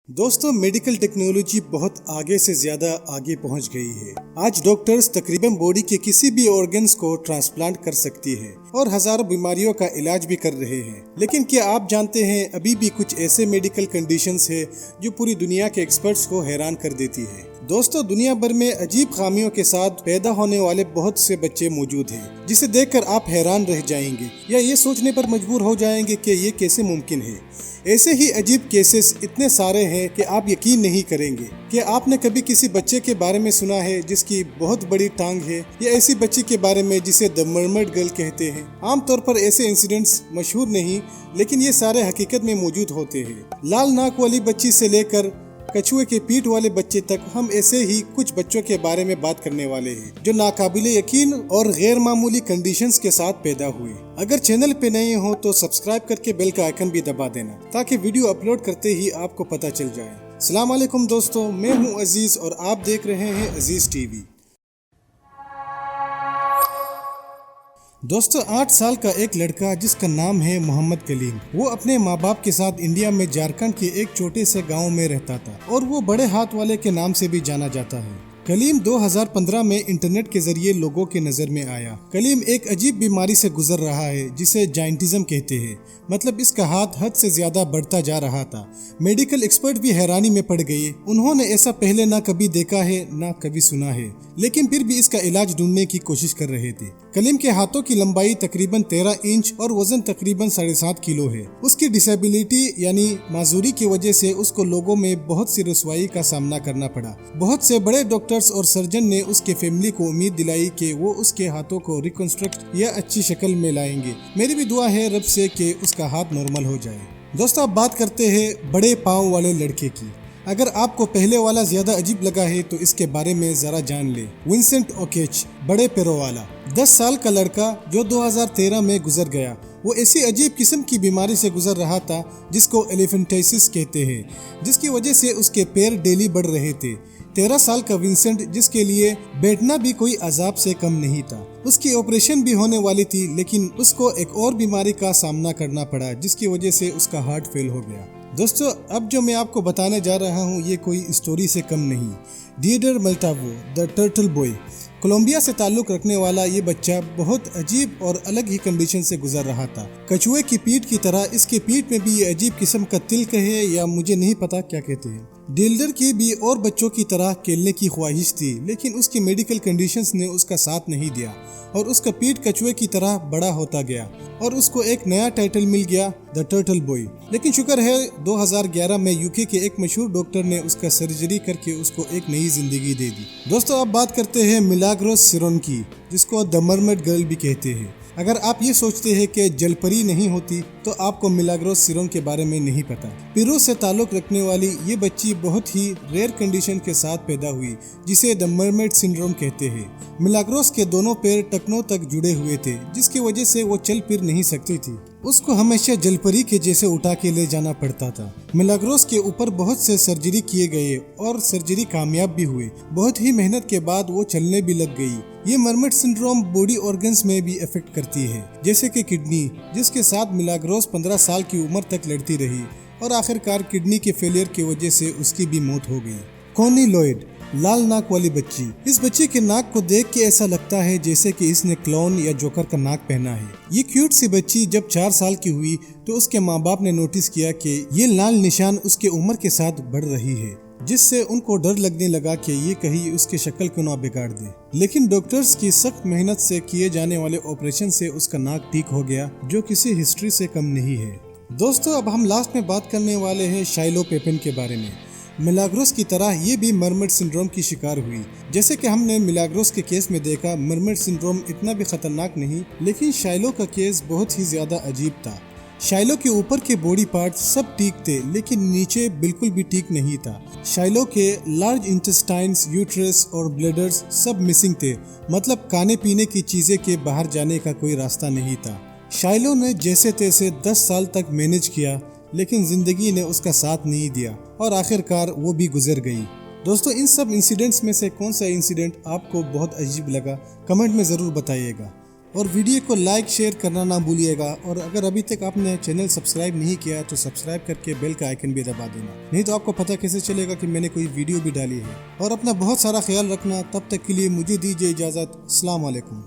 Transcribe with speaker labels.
Speaker 1: दोस्तों medical technology बहुत आगे से ज्यादा आगे पहुंच गई है। आज डॉक्टर्स तकरीबन बॉडी के किसी भी ऑर्गन्स को ट्रांसप्लांट कर सकती है और हजारों बीमारियों का इलाज भी कर रहे हैं। लेकिन क्या आप जानते हैं अभी भी कुछ ऐसे मेडिकल कंडीशंस है जो पूरी दुनिया के एक्सपर्ट्स को हैरान कर देती है। दोस्तों दुनिया भर में अजीब खामियों के साथ पैदा होने वाले बहुत से बच्चे मौजूद हैं, जिसे देखकर आप हैरान रह जाएंगे या ये सोचने पर मजबूर हो जाएंगे कि ये कैसे मुमकिन है। ऐसे ही अजीब केसेस इतने सारे हैं कि आप यकीन नहीं करेंगे। कि आपने कभी किसी बच्चे के बारे में सुना है जिसकी बहुत बड़ी टांग है, या ऐसी बच्ची के बारे में जिसे द मरमर्ड गर्ल कहते हैं। आमतौर पर ऐसे इंसिडेंट्स मशहूर नहीं, लेकिन ये सारे हकीकत में मौजूद होते हैं। लाल नाक वाली बच्ची से लेकर कछुए के पीठ वाले बच्चे तक, हम ऐसे ही कुछ बच्चों के बारे में बात करने वाले हैं जो नाकाबिले यकीन और गैर मामूली कंडीशंस के साथ पैदा हुए। अगर चैनल पे नए हो तो सब्सक्राइब करके बेल का आइकन भी दबा देना, ताकि वीडियो अपलोड करते ही आपको पता चल जाए। अस्सलाम वालेकुम दोस्तों, मैं हूं अजीज और आप देख रहे हैं अजीज टीवी। दोस्तों 8 साल का एक लड़का जिसका नाम है मोहम्मद कलीम, वो अपने माँ बाप के साथ इंडिया में झारखंड के एक छोटे से गांव में रहता था और वो बड़े हाथ वाले के नाम से भी जाना जाता है। कलीम 2015 में इंटरनेट के जरिए लोगों के नजर में आया। कलीम एक अजीब बीमारी से गुजर रहा है जिसे जाइंटिज्म कहते हैं, मतलब इसका हाथ हद से ज्यादा बढ़ता जा रहा था। मेडिकल एक्सपर्ट भी हैरानी में पड़ गए। उन्होंने ऐसा पहले ना कभी देखा है ना कभी सुना है, लेकिन फिर भी इसका इलाज ढूंढने की कोशिश कर रहे थे। कलीम के हाथों की लंबाई तकरीबन 13 इंच और वजन तकरीबन 7.5 किलो है। उसकी डिसेबिलिटी यानी माजूरी की वजह से उसको लोगों में बहुत सी रुसवाई का सामना करना पड़ा। बहुत से बड़े डॉक्टर्स और सर्जन ने उसके फैमिली को उम्मीद दिलाई कि वो उसके हाथों को रिकंस्ट्रक्ट या अच्छी शक्ल में लाएंगे। मेरी भी दुआ है रब से कि उसका हाथ नॉर्मल हो जाए। दोस्तों अब बात करते हैं बड़े पाँव वाले लड़के की। अगर आपको पहले वाला ज्यादा अजीब लगा है तो इसके बारे में जरा जान ले। विंसेंट ओकेच, बड़े पैरों वाला 10 साल का लड़का जो 2013 में गुजर गया। वो ऐसी अजीब किस्म की बीमारी से गुजर रहा था जिसको एलिफेंटाइसिस कहते हैं, जिसकी वजह से उसके पैर डेली बढ़ रहे थे। 13 साल का विंसेंट, जिसके लिए बैठना भी कोई अजाब से कम नहीं था। उसकी ऑपरेशन भी होने वाली थी, लेकिन उसको एक और बीमारी का सामना करना पड़ा जिसकी वजह से उसका हार्ट फेल हो गया। दोस्तों अब जो मैं आपको बताने जा रहा हूँ ये कोई स्टोरी से कम नहीं। डिएडर मल्टावो द टर्टल बॉय, कोलंबिया से ताल्लुक रखने वाला ये बच्चा बहुत अजीब और अलग ही कंडीशन से गुजर रहा था। कछुए की पीठ की तरह इसके पीठ में भी ये अजीब किस्म का तिलक है, या मुझे नहीं पता क्या कहते हैं। डिल्डर की भी और बच्चों की तरह खेलने की ख्वाहिश थी, लेकिन उसकी मेडिकल कंडीशंस ने उसका साथ नहीं दिया और उसका पीठ कछुए की तरह बड़ा होता गया और उसको एक नया टाइटल मिल गया, द टर्टल बॉय। लेकिन शुक्र है 2011 में यूके के एक मशहूर डॉक्टर ने उसका सर्जरी करके उसको एक नई जिंदगी दे दी। दोस्तों अब बात करते हैं मिलाग्रोस सिरोन की, जिसको द मरमर्ड गर्ल भी कहते हैं। अगर आप ये सोचते हैं कि जलपरी नहीं होती तो आपको मिलाग्रोस सिरोन के बारे में नहीं पता। पेरू से ताल्लुक रखने वाली ये बच्ची बहुत ही रेयर कंडीशन के साथ पैदा हुई जिसे द मरमेड सिंड्रोम कहते हैं। मिलाग्रोस के दोनों पैर टखनों तक जुड़े हुए थे, जिसकी वजह से वो चल फिर नहीं सकती थी। उसको हमेशा जलपरी के जैसे उठा के ले जाना पड़ता था। मिलाग्रोस के ऊपर बहुत से सर्जरी किए गए और सर्जरी कामयाब भी हुए। बहुत ही मेहनत के बाद वो चलने भी लग गई। ये मरमेड सिंड्रोम बॉडी ऑर्गन्स में भी इफेक्ट करती है, जैसे कि किडनी, जिसके साथ मिलाग्रोस 15 साल की उम्र तक लड़ती रही और आखिरकार किडनी के फेलियर की वजह से उसकी भी मौत हो गई। कॉनी लॉयड, लाल नाक वाली बच्ची। इस बच्ची के नाक को देख के ऐसा लगता है जैसे कि इसने क्लाउन या जोकर का नाक पहना है। ये क्यूट सी बच्ची जब 4 साल की हुई तो उसके माँ बाप ने नोटिस किया कि ये लाल निशान उसके उम्र के साथ बढ़ रही है, जिससे उनको डर लगने लगा कि ये कहीं उसकी शक्ल को ना बिगाड़ दे। लेकिन डॉक्टर्स की सख्त मेहनत से किए जाने वाले ऑपरेशन से उसका नाक ठीक हो गया, जो किसी हिस्ट्री से कम नहीं है। दोस्तों अब हम लास्ट में बात करने वाले हैं शाइलो पेपेन के बारे में। मिलाग्रोस की तरह ये भी मरमर्ड सिंड्रोम की शिकार हुई। जैसे कि हमने मिलाग्रोस के केस में देखा, मरमर्ड सिंड्रोम इतना भी खतरनाक नहीं, लेकिन शाइलो का केस बहुत ही ज्यादा अजीब था। शाइलो के ऊपर के बॉडी पार्ट सब ठीक थे, लेकिन नीचे बिल्कुल भी ठीक नहीं था। शाइलो के लार्ज इंटेस्टाइन्स, यूट्रस और ब्लैडर्स सब मिसिंग थे, मतलब खाने पीने की चीजें के बाहर जाने का कोई रास्ता नहीं था। शाइलो ने जैसे तैसे 10 साल तक मैनेज किया, लेकिन जिंदगी ने उसका साथ नहीं दिया और आखिरकार वो भी गुजर गई। दोस्तों इन सब इंसिडेंट्स में से कौन सा इंसिडेंट आपको बहुत अजीब लगा, कमेंट में ज़रूर बताइएगा। और वीडियो को लाइक शेयर करना ना भूलिएगा। और अगर अभी तक आपने चैनल सब्सक्राइब नहीं किया तो सब्सक्राइब करके बेल का आइकन भी दबा देना, नहीं तो आपको पता कैसे चलेगा कि मैंने कोई वीडियो भी डाली है। और अपना बहुत सारा ख्याल रखना। तब तक के लिए मुझे दीजिए इजाज़त। अस्सलाम वालेकुम।